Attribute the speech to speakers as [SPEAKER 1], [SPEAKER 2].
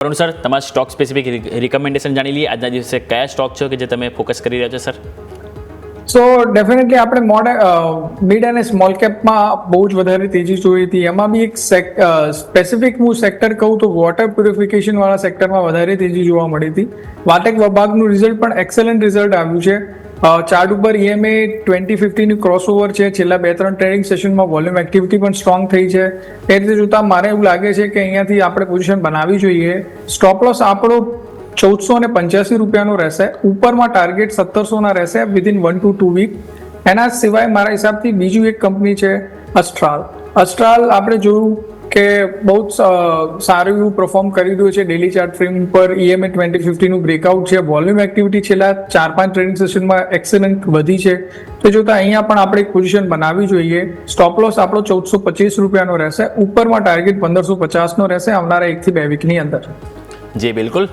[SPEAKER 1] Varun sir, તમારા stock specific recommendation જાણી લઈએ. આજના દિવસે કયા સ્ટોક છે કે જે તમે ફોકસ કરી રહ્યા છો સર?
[SPEAKER 2] સો ડેફિનેટલી આપણે મિડ અને સ્મોલ કેપમાં બહુ જ વધારે તેજી જોઈ હતી. એમાં બી એક સ્પેસિફિક હું સેક્ટર કહું તો વોટર પ્યુરિફિકેશન વાળા સેક્ટરમાં વધારે તેજી જોવા મળી હતી. વાટેક વિભાગનું રિઝલ્ટ પણ એક્સેલન્ટ રિઝલ્ટ આવ્યું છે. ચાર્ટ ઉપર EMA 2050 ક્રોસઓવર છે. છેલ્લા 2-3 ટ્રેડિંગ સેશનમાં વોલ્યુમ એક્ટિવિટી પણ સ્ટ્રોંગ થઈ છે. એ રીતે જોતા મારે એવું લાગે છે કે અહીંયાથી આપણે પોઝિશન બનાવવી જોઈએ. સ્ટોપ લોસ આપણો 1485 રૂપિયાનો રહેશે. ઉપરમાં ટાર્ગેટ 1700 રહેશે વિધિન 1 to 2 વીક. એના સિવાય મારા હિસાબથી બીજું એક કંપની છે અસ્ટ્રાલ. આપણે જોયું કે બહુ જ સારું એવું પરફોર્મ કરી રહ્યું છે. ડેલી ચાર્ટ ફ્રેમ પર EMA 2050 નું બ્રેકઆઉટ છે. વોલ્યુમ એક્ટિવિટી છેલ્લા 4-5 ટ્રેડિંગ સેશનમાં એક્સેલન્ટ વધી છે. તો જોતા અહીંયા પણ આપણે એક પોઝિશન બનાવવી જોઈએ. સ્ટોપ લોસ આપણો 1425 રૂપિયાનો રહેશે. ઉપરમાં ટાર્ગેટ 1550 નો રહેશે આવનારા 1 થી 2 વીકની અંદર.
[SPEAKER 1] જી બિલકુલ.